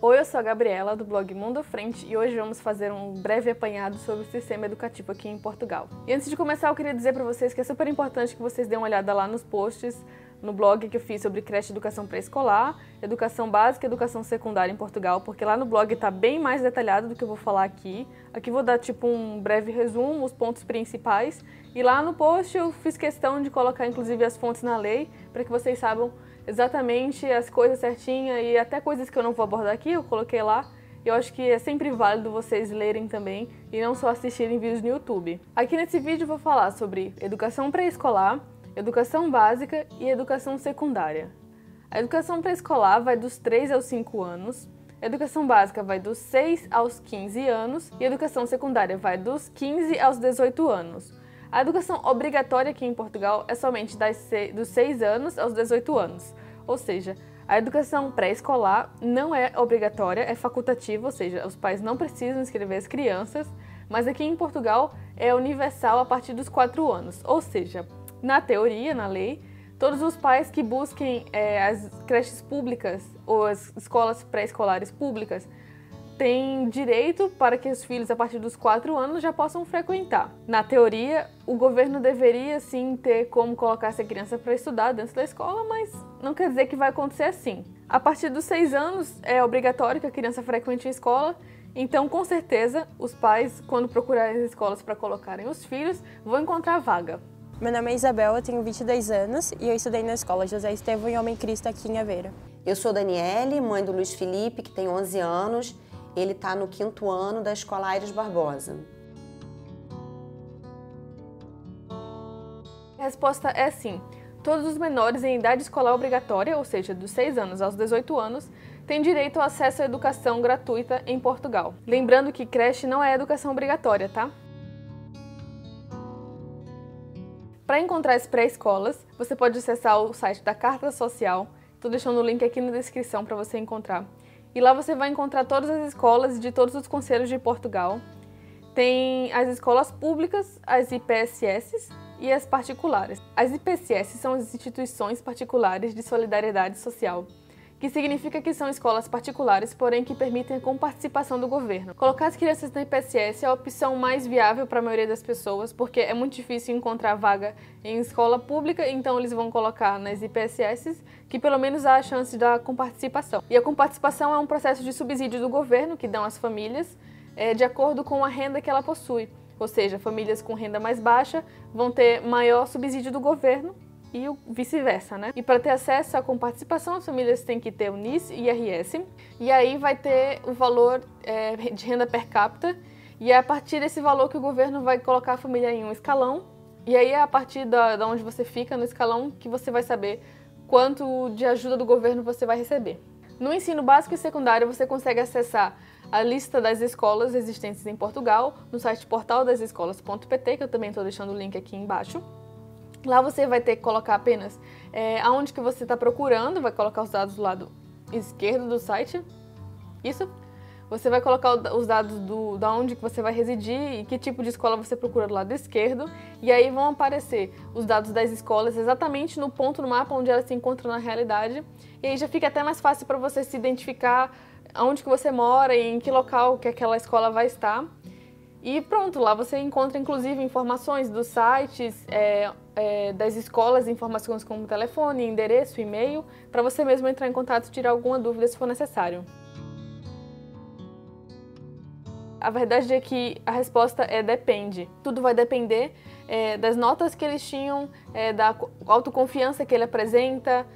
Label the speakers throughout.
Speaker 1: Oi, eu sou a Gabriela, do blog Mundo Frente, e hoje vamos fazer um breve apanhado sobre o sistema educativo aqui em Portugal. E antes de começar, eu queria dizer para vocês que é super importante que vocês dêem uma olhada lá nos posts, no blog que eu fiz sobre creche e educação pré-escolar, educação básica e educação secundária em Portugal, porque lá no blog está bem mais detalhado do que eu vou falar aqui. Aqui vou dar tipo um breve resumo, os pontos principais, e lá no post eu fiz questão de colocar inclusive as fontes na lei, para que vocês saibam exatamente as coisas certinhas e até coisas que eu não vou abordar aqui, eu coloquei lá. Eu acho que é sempre válido vocês lerem também e não só assistirem vídeos no YouTube. Aqui nesse vídeo eu vou falar sobre educação pré-escolar, educação básica e educação secundária. A educação pré-escolar vai dos 3 aos 5 anos, a educação básica vai dos 6 aos 15 anos e a educação secundária vai dos 15 aos 18 anos. A educação obrigatória aqui em Portugal é somente dos 6 anos aos 18 anos, ou seja, a educação pré-escolar não é obrigatória, é facultativa, ou seja, os pais não precisam inscrever as crianças, mas aqui em Portugal é universal a partir dos 4 anos, ou seja, na teoria, na lei, todos os pais que busquem as creches públicas ou as escolas pré-escolares públicas têm direito para que os filhos a partir dos 4 anos já possam frequentar. Na teoria, o governo deveria sim ter como colocar essa criança para estudar dentro da escola, mas não quer dizer que vai acontecer assim. A partir dos 6 anos é obrigatório que a criança frequente a escola, então com certeza os pais, quando procurarem as escolas para colocarem os filhos, vão encontrar vaga.
Speaker 2: Meu nome é Isabel, eu tenho 22 anos e eu estudei na escola José Estevão e Homem Cristo aqui em Aveiro.
Speaker 3: Eu sou Daniele, mãe do Luiz Felipe, que tem 11 anos. Ele está no 5º ano da Escola Aires Barbosa.
Speaker 1: A resposta é sim. Todos os menores em idade escolar obrigatória, ou seja, dos 6 anos aos 18 anos, têm direito ao acesso à educação gratuita em Portugal. Lembrando que creche não é educação obrigatória, tá? Para encontrar as pré-escolas, você pode acessar o site da Carta Social. Estou deixando o link aqui na descrição para você encontrar. E lá você vai encontrar todas as escolas de todos os concelhos de Portugal. Tem as escolas públicas, as IPSS e as particulares. As IPSS são as instituições particulares de solidariedade social, que significa que são escolas particulares, porém que permitem a comparticipação do governo. Colocar as crianças na IPSS é a opção mais viável para a maioria das pessoas, porque é muito difícil encontrar vaga em escola pública, então eles vão colocar nas IPSS, que pelo menos há a chance da comparticipação. E a comparticipação é um processo de subsídio do governo que dão às famílias, de acordo com a renda que ela possui. Ou seja, famílias com renda mais baixa vão ter maior subsídio do governo, e vice-versa, né? E para ter acesso à comparticipação, as famílias têm que ter o NIS e IRS, e aí vai ter o valor de renda per capita, e é a partir desse valor que o governo vai colocar a família em um escalão, e aí é a partir da onde você fica no escalão que você vai saber quanto de ajuda do governo você vai receber. No ensino básico e secundário, você consegue acessar a lista das escolas existentes em Portugal no site portaldasescolas.pt, que eu também estou deixando o link aqui embaixo. Lá você vai ter que colocar apenas aonde que você está procurando, vai colocar os dados do lado esquerdo do site, isso. Você vai colocar os dados da onde que você vai residir e que tipo de escola você procura do lado esquerdo, e aí vão aparecer os dados das escolas exatamente no ponto no mapa onde elas se encontram na realidade, e aí já fica até mais fácil para você se identificar onde que você mora e em que local que aquela escola vai estar. E pronto, lá você encontra inclusive informações dos sites, das escolas, informações como telefone, endereço, e-mail, para você mesmo entrar em contato e tirar alguma dúvida se for necessário. A verdade é que a resposta é depende. Tudo vai depender das notas que eles tinham, da autoconfiança que ele apresenta,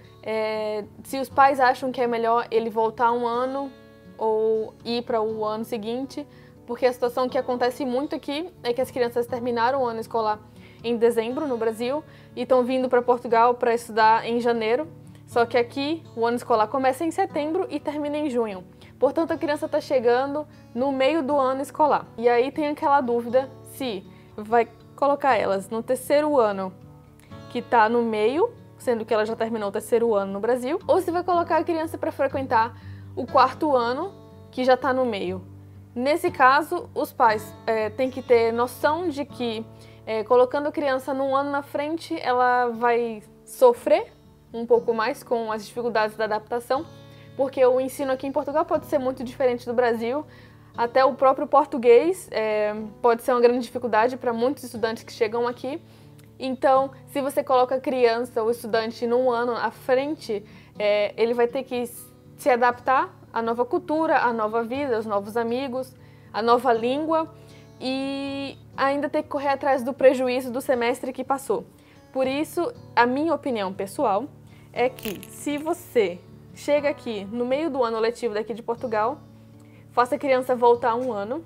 Speaker 1: se os pais acham que é melhor ele voltar um ano ou ir para o ano seguinte, porque a situação que acontece muito aqui é que as crianças terminaram o ano escolar em dezembro no Brasil e estão vindo para Portugal para estudar em janeiro, só que aqui o ano escolar começa em setembro e termina em junho. Portanto, a criança está chegando no meio do ano escolar. E aí tem aquela dúvida se vai colocar elas no terceiro ano, que está no meio, sendo que ela já terminou o terceiro ano no Brasil, ou se vai colocar a criança para frequentar o 4º ano, que já está no meio. Nesse caso, os pais têm que ter noção de que, colocando a criança num ano na frente, ela vai sofrer um pouco mais com as dificuldades da adaptação, porque o ensino aqui em Portugal pode ser muito diferente do Brasil. Até o próprio português pode ser uma grande dificuldade para muitos estudantes que chegam aqui. Então, se você coloca a criança ou estudante num ano à frente, ele vai ter que se adaptar à nova cultura, à nova vida, aos novos amigos, à nova língua e ainda ter que correr atrás do prejuízo do semestre que passou. Por isso, a minha opinião pessoal é que se você chega aqui no meio do ano letivo daqui de Portugal, faça a criança voltar um ano,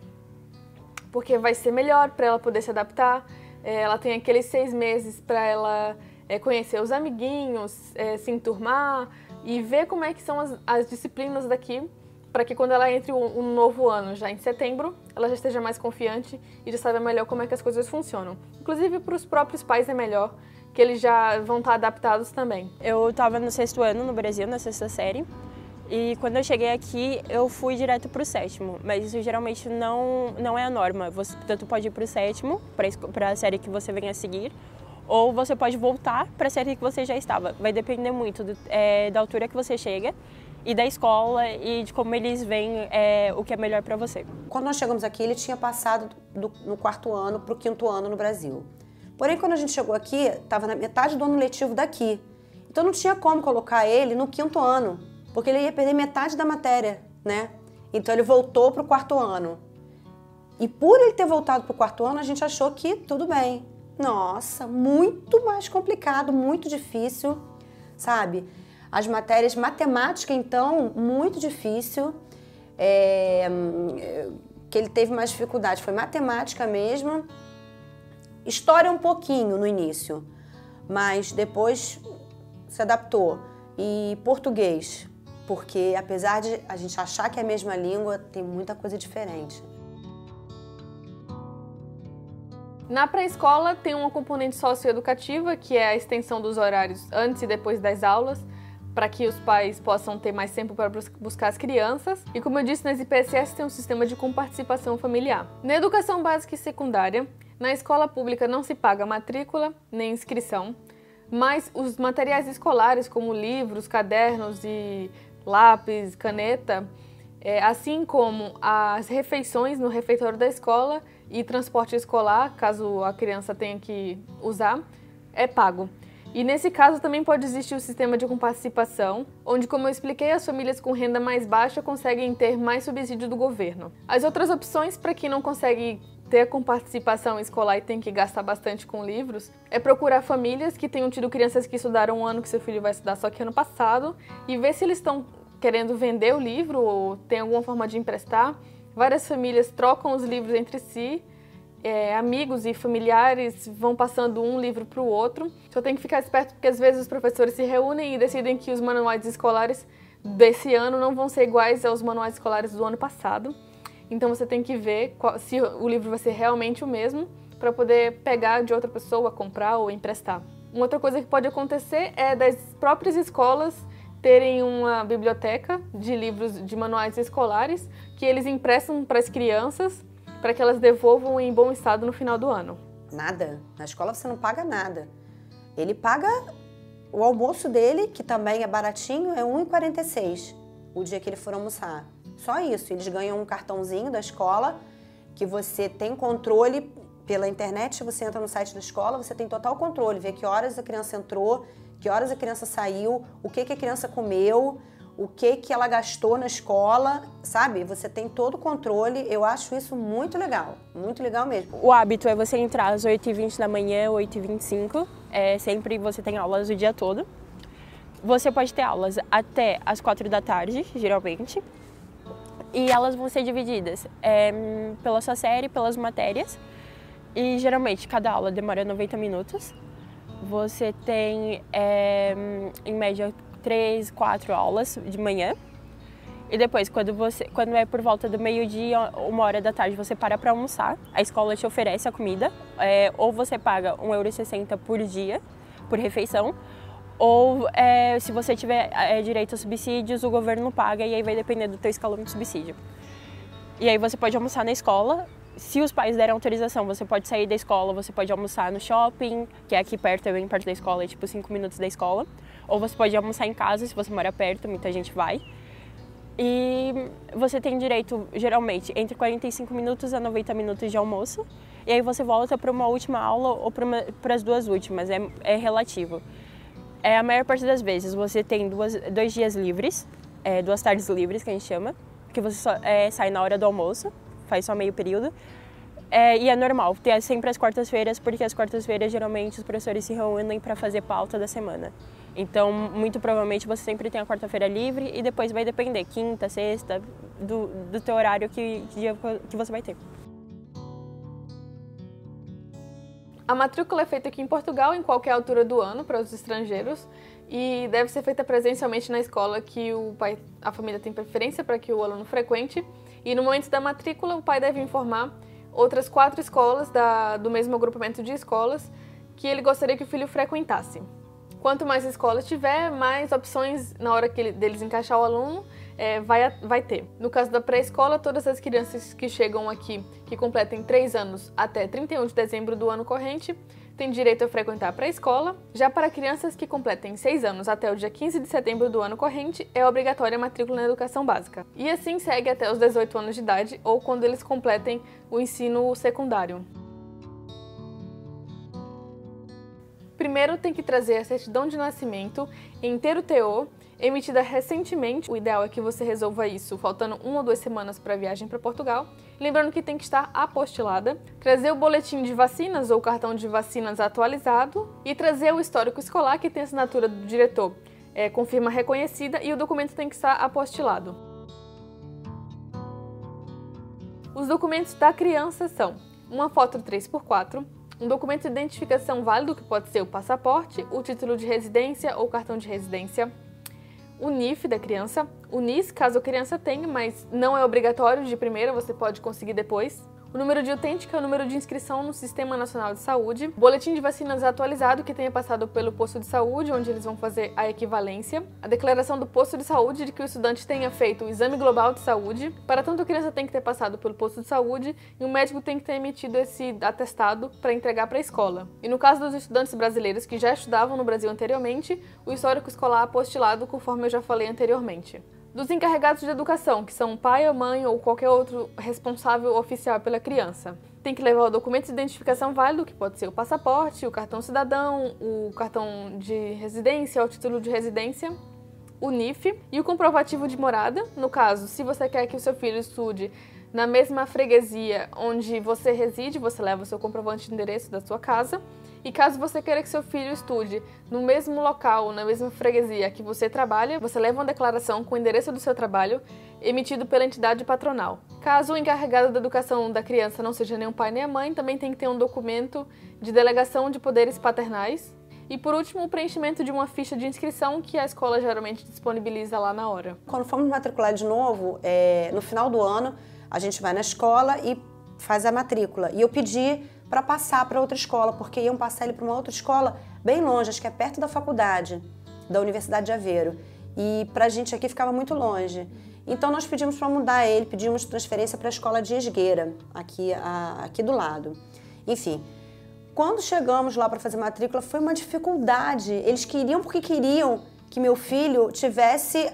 Speaker 1: porque vai ser melhor para ela poder se adaptar. Ela tem aqueles 6 meses para ela conhecer os amiguinhos, se enturmar e ver como é que são as disciplinas daqui, para que quando ela entre um novo ano, já em setembro, ela já esteja mais confiante e já saiba melhor como é que as coisas funcionam. Inclusive para os próprios pais é melhor, que eles já vão estar adaptados também.
Speaker 2: Eu estava no 6º ano no Brasil, na 6ª série, e quando eu cheguei aqui eu fui direto para o 7º, mas isso geralmente não é a norma. Você tanto pode ir para o 7º, para a série que você venha a seguir, ou você pode voltar para a série que você já estava. Vai depender muito da altura que você chega e da escola e de como eles veem o que é melhor para você.
Speaker 3: Quando nós chegamos aqui, ele tinha passado no 4º ano para o 5º ano no Brasil. Porém, quando a gente chegou aqui, estava na metade do ano letivo daqui. Então não tinha como colocar ele no 5º ano, porque ele ia perder metade da matéria, né? Então ele voltou para o 4º ano. E por ele ter voltado para o 4º ano, a gente achou que tudo bem. Nossa, muito mais complicado, muito difícil, sabe? As matérias, matemática, então, muito difícil. Que ele teve mais dificuldade foi matemática mesmo. História um pouquinho no início, mas depois se adaptou. E português, porque apesar de a gente achar que é a mesma língua, tem muita coisa diferente.
Speaker 1: Na pré-escola tem uma componente socioeducativa, que é a extensão dos horários antes e depois das aulas, para que os pais possam ter mais tempo para buscar as crianças. E como eu disse, nas IPSS tem um sistema de comparticipação familiar. Na educação básica e secundária, na escola pública não se paga matrícula nem inscrição, mas os materiais escolares, como livros, cadernos e lápis, caneta, assim como as refeições no refeitório da escola e transporte escolar, caso a criança tenha que usar, é pago. E nesse caso também pode existir o sistema de comparticipação, onde, como eu expliquei, as famílias com renda mais baixa conseguem ter mais subsídio do governo. As outras opções para quem não consegue ter a comparticipação escolar e tem que gastar bastante com livros, é procurar famílias que tenham tido crianças que estudaram um ano que seu filho vai estudar só que ano passado e ver se eles estão querendo vender o livro ou tem alguma forma de emprestar. Várias famílias trocam os livros entre si, amigos e familiares vão passando um livro para o outro. Só tem que ficar esperto porque às vezes os professores se reúnem e decidem que os manuais escolares desse ano não vão ser iguais aos manuais escolares do ano passado. Então você tem que ver se o livro vai ser realmente o mesmo para poder pegar de outra pessoa, comprar ou emprestar. Uma outra coisa que pode acontecer é das próprias escolas terem uma biblioteca de livros de manuais escolares que eles emprestam para as crianças para que elas devolvam em bom estado no final do ano.
Speaker 3: Nada. Na escola você não paga nada. Ele paga o almoço dele, que também é baratinho, é R$ 1,46 o dia que ele for almoçar. Só isso. Eles ganham um cartãozinho da escola que você tem controle pela internet. Você entra no site da escola, você tem total controle. Vê que horas a criança entrou, que horas a criança saiu, o que a criança comeu, o que ela gastou na escola, sabe? Você tem todo o controle. Eu acho isso muito legal mesmo.
Speaker 2: O hábito é você entrar às 8h20 da manhã, 8h25. Sempre você tem aulas o dia todo. Você pode ter aulas até às 4 da tarde, geralmente. E elas vão ser divididas pela sua série, pelas matérias. E geralmente cada aula demora 90 minutos. Você tem, em média, 3, 4 aulas de manhã. E depois, quando é por volta do meio-dia, 1h da tarde, você para almoçar. A escola te oferece a comida. Ou você paga €1,60 por dia, por refeição. Ou se você tiver direito a subsídios, o governo paga e aí vai depender do teu escalão de subsídio. E aí você pode almoçar na escola. Se os pais derem autorização, você pode sair da escola, você pode almoçar no shopping, que é aqui perto, é bem perto da escola, é tipo 5 minutos da escola. Ou você pode almoçar em casa, se você mora perto, muita gente vai. E você tem direito, geralmente, entre 45 minutos a 90 minutos de almoço. E aí você volta para uma última aula ou para as duas últimas, é relativo. A maior parte das vezes você tem 2 dias livres, 2 tardes livres, que a gente chama, que você só, sai na hora do almoço, faz só meio período. E é normal, tem sempre as quartas-feiras, porque as quartas-feiras geralmente os professores se reúnem para fazer pauta da semana. Então, muito provavelmente você sempre tem a quarta-feira livre e depois vai depender, quinta, sexta, do teu horário que você vai ter.
Speaker 1: A matrícula é feita aqui em Portugal, em qualquer altura do ano, para os estrangeiros, e deve ser feita presencialmente na escola que a família tem preferência para que o aluno frequente. E no momento da matrícula, o pai deve informar outras 4 escolas do mesmo agrupamento de escolas que ele gostaria que o filho frequentasse. Quanto mais escolas tiver, mais opções na hora deles encaixar o aluno vai ter. No caso da pré-escola, todas as crianças que chegam aqui, que completem 3 anos até 31 de dezembro do ano corrente, têm direito a frequentar a pré-escola. Já para crianças que completem 6 anos até o dia 15 de setembro do ano corrente, é obrigatória a matrícula na educação básica. E assim segue até os 18 anos de idade ou quando eles completem o ensino secundário. Primeiro tem que trazer a certidão de nascimento em inteiro teor, emitida recentemente. O ideal é que você resolva isso faltando 1 ou 2 semanas para a viagem para Portugal. Lembrando que tem que estar apostilada, trazer o boletim de vacinas ou cartão de vacinas atualizado e trazer o histórico escolar que tem assinatura do diretor, com firma reconhecida, e o documento tem que estar apostilado. Os documentos da criança são uma foto 3x4, um documento de identificação válido, que pode ser o passaporte, o título de residência ou cartão de residência, o NIF da criança, o NIS, caso a criança tenha, mas não é obrigatório de primeira, você pode conseguir depois. O número de utente, que é o número de inscrição no Sistema Nacional de Saúde, boletim de vacinas atualizado que tenha passado pelo posto de saúde, onde eles vão fazer a equivalência, a declaração do posto de saúde de que o estudante tenha feito o exame global de saúde. Para tanto, a criança tem que ter passado pelo posto de saúde e o médico tem que ter emitido esse atestado para entregar para a escola. E no caso dos estudantes brasileiros que já estudavam no Brasil anteriormente, o histórico escolar apostilado, conforme eu já falei anteriormente. Dos encarregados de educação, que são o pai, a mãe ou qualquer outro responsável oficial pela criança. Tem que levar o documento de identificação válido, que pode ser o passaporte, o cartão cidadão, o cartão de residência, o título de residência, o NIF e o comprovativo de morada. No caso, se você quer que o seu filho estude na mesma freguesia onde você reside, você leva o seu comprovante de endereço da sua casa. E caso você queira que seu filho estude no mesmo local, na mesma freguesia que você trabalha, você leva uma declaração com o endereço do seu trabalho, emitido pela entidade patronal. Caso o encarregado da educação da criança não seja nem o pai nem a mãe, também tem que ter um documento de delegação de poderes paternais. E por último, o preenchimento de uma ficha de inscrição que a escola geralmente disponibiliza lá na hora.
Speaker 3: Quando formos matricular de novo, no final do ano, a gente vai na escola e faz a matrícula. E eu pedi para passar para outra escola, porque iam passar ele para uma outra escola bem longe, acho que é perto da faculdade, da Universidade de Aveiro. E para a gente aqui ficava muito longe. Então nós pedimos para mudar ele, pedimos transferência para a escola de Esgueira, aqui do lado. Enfim, quando chegamos lá para fazer matrícula foi uma dificuldade. Eles queriam porque queriam que meu filho tivesse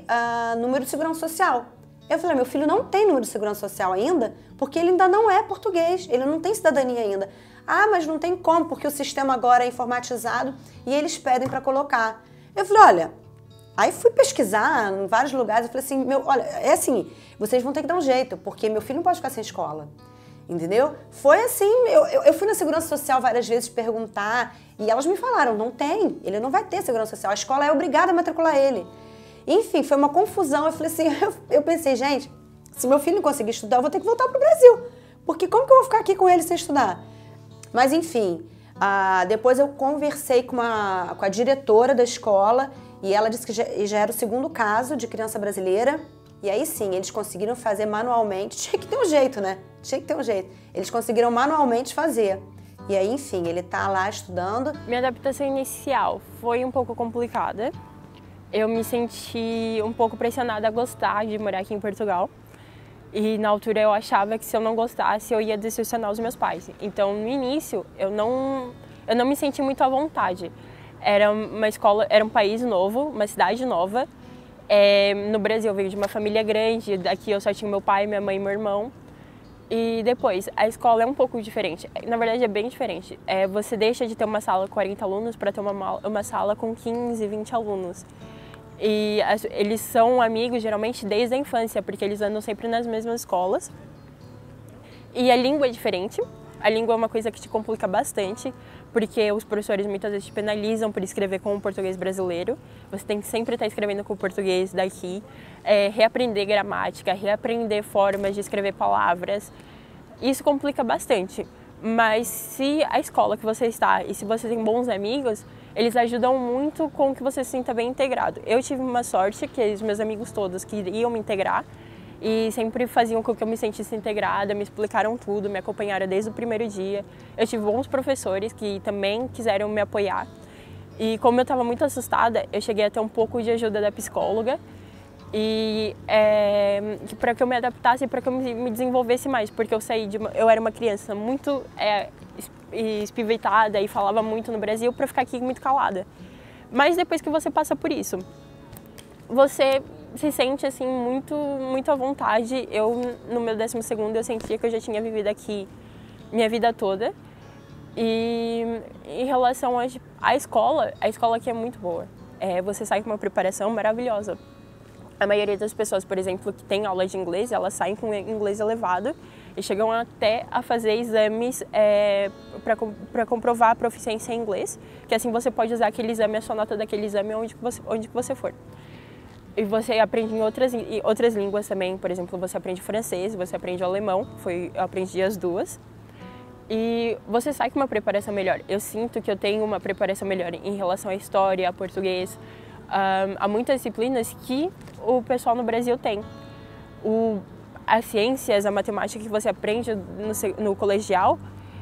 Speaker 3: número de segurança social. Eu falei, meu filho não tem número de segurança social ainda, porque ele ainda não é português, ele não tem cidadania ainda. Ah, mas não tem como, porque o sistema agora é informatizado e eles pedem para colocar. Eu falei, olha, aí fui pesquisar em vários lugares, eu falei assim, olha, é assim, vocês vão ter que dar um jeito, porque meu filho não pode ficar sem escola, entendeu? Foi assim, eu fui na segurança social várias vezes perguntar e elas me falaram, não tem, ele não vai ter segurança social, a escola é obrigada a matricular ele. Enfim, foi uma confusão. Eu falei assim, eu pensei, gente, se meu filho não conseguir estudar, eu vou ter que voltar para o Brasil. Porque como que eu vou ficar aqui com ele sem estudar? Mas enfim, depois eu conversei com a diretora da escola e ela disse que já era o 2º caso de criança brasileira. E aí sim, eles conseguiram fazer manualmente. Tinha que ter um jeito, né? Tinha que ter um jeito. Eles conseguiram manualmente fazer. E aí, enfim, ele tá lá estudando.
Speaker 2: Minha adaptação inicial foi um pouco complicada. Eu me senti um pouco pressionada a gostar de morar aqui em Portugal. E na altura eu achava que se eu não gostasse, eu ia decepcionar os meus pais. Então, no início, eu não me senti muito à vontade. Era uma escola, era um país novo, uma cidade nova. No Brasil eu venho de uma família grande, daqui eu só tinha meu pai, minha mãe e meu irmão. E depois, a escola é um pouco diferente, na verdade é bem diferente. Você deixa de ter uma sala com 40 alunos para ter uma sala com 15, 20 alunos. E eles são amigos geralmente desde a infância, porque eles andam sempre nas mesmas escolas. E a língua é diferente. A língua é uma coisa que te complica bastante, porque os professores muitas vezes te penalizam por escrever com o português brasileiro. Você tem que sempre estar escrevendo com o português daqui, reaprender gramática, reaprender formas de escrever palavras. Isso complica bastante, mas se a escola que você está e se você tem bons amigos, eles ajudam muito com que você se sinta bem integrado. Eu tive uma sorte que os meus amigos todos queriam me integrar e sempre faziam com que eu me sentisse integrada, me explicaram tudo, me acompanharam desde o primeiro dia. Eu tive bons professores que também quiseram me apoiar. E como eu estava muito assustada, eu cheguei a ter um pouco de ajuda da psicóloga e para que eu me adaptasse e para que eu me desenvolvesse mais, porque eu era uma criança muito espivitada e falava muito no Brasil para ficar aqui muito calada. Mas depois que você passa por isso, você se sente assim muito à vontade. Eu no meu 12º eu sentia que eu já tinha vivido aqui minha vida toda. E em relação à escola, a escola aqui é muito boa. Você sai com uma preparação maravilhosa. A maioria das pessoas, por exemplo, que tem aula de inglês, elas saem com inglês elevado e chegam até a fazer exames para comprovar a proficiência em inglês, que assim você pode usar aquele exame, a sua nota daquele exame onde você for. E você aprende em outras línguas também, por exemplo, você aprende francês, você aprende alemão, eu aprendi as duas. E você sai com uma preparação melhor. Eu sinto que eu tenho uma preparação melhor em relação à história, a português. Há muitas disciplinas que o pessoal no Brasil tem. As ciências, a matemática que você aprende no colegial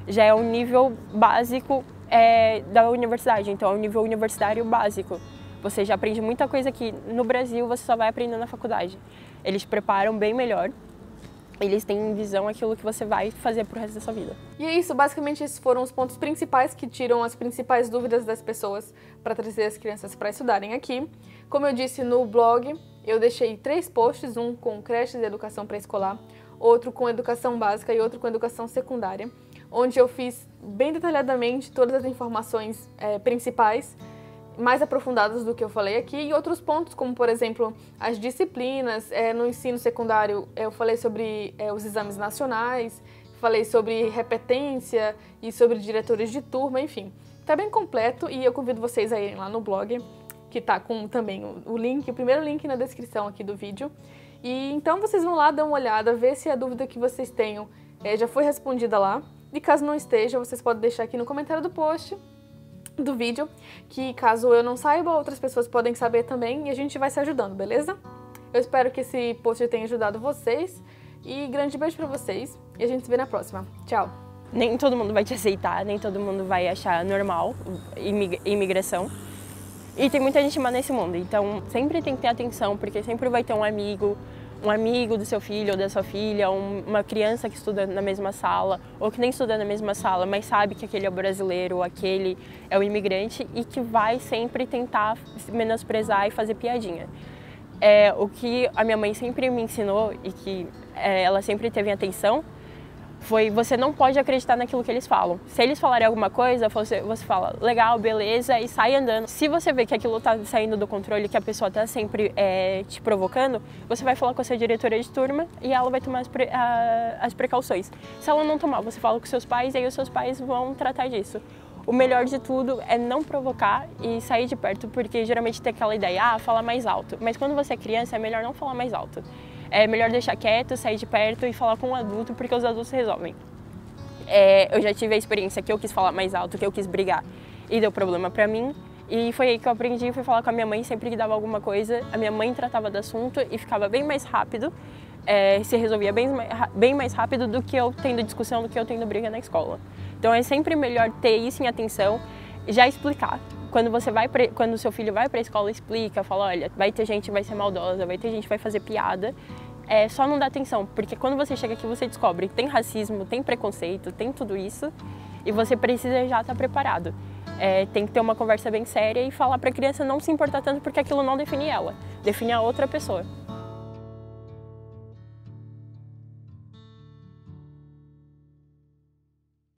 Speaker 2: já é um nível básico da universidade, então é um nível universitário básico. Você já aprende muita coisa que no Brasil você só vai aprender na faculdade. Eles te preparam bem melhor. Eles têm em visão aquilo que você vai fazer pro resto da sua vida.
Speaker 1: E é isso, basicamente esses foram os pontos principais que tiram as principais dúvidas das pessoas para trazer as crianças para estudarem aqui. Como eu disse no blog, eu deixei 3 posts, um com creches e educação pré-escolar, outro com educação básica e outro com educação secundária, onde eu fiz bem detalhadamente todas as informações principais, mais aprofundadas do que eu falei aqui, e outros pontos, como por exemplo, as disciplinas. No ensino secundário eu falei sobre os exames nacionais, falei sobre repetência e sobre diretores de turma, enfim. Tá bem completo e eu convido vocês a irem lá no blog, que tá com também o primeiro link na descrição aqui do vídeo. E então vocês vão lá dar uma olhada, ver se a dúvida que vocês tenham já foi respondida lá. E caso não esteja, vocês podem deixar aqui no comentário do post do vídeo, que caso eu não saiba, outras pessoas podem saber também e a gente vai se ajudando, beleza? Eu espero que esse post tenha ajudado vocês e grande beijo pra vocês e a gente se vê na próxima. Tchau!
Speaker 2: Nem todo mundo vai te aceitar, nem todo mundo vai achar normal imigração. E tem muita gente má nesse mundo, então sempre tem que ter atenção, porque sempre vai ter um amigo do seu filho ou da sua filha, uma criança que estuda na mesma sala, ou que nem estuda na mesma sala, mas sabe que aquele é o brasileiro, ou aquele é o imigrante, e que vai sempre tentar menosprezar e fazer piadinha. O que a minha mãe sempre me ensinou, e que ela sempre teve em atenção, foi: você não pode acreditar naquilo que eles falam. Se eles falarem alguma coisa, você fala legal, beleza, e sai andando. Se você vê que aquilo está saindo do controle, que a pessoa está sempre te provocando, você vai falar com a sua diretora de turma e ela vai tomar as precauções. Se ela não tomar, você fala com seus pais e aí os seus pais vão tratar disso. O melhor de tudo é não provocar e sair de perto, porque geralmente tem aquela ideia, fala mais alto. Mas quando você é criança, é melhor não falar mais alto. É melhor deixar quieto, sair de perto e falar com um adulto, porque os adultos resolvem. Eu já tive a experiência que eu quis falar mais alto, que eu quis brigar e deu problema pra mim. E foi aí que eu aprendi, fui falar com a minha mãe, sempre que dava alguma coisa, a minha mãe tratava do assunto e ficava bem mais rápido, se resolvia bem mais rápido do que eu tendo discussão, do que eu tendo briga na escola. Então é sempre melhor ter isso em atenção, já explicar. Quando o seu filho vai para a escola, explica, fala: olha, vai ter gente que vai ser maldosa, vai ter gente que vai fazer piada, só não dá atenção, porque quando você chega aqui você descobre que tem racismo, tem preconceito, tem tudo isso, e você precisa já estar preparado. Tem que ter uma conversa bem séria e falar para a criança não se importar tanto porque aquilo não define ela, define a outra pessoa.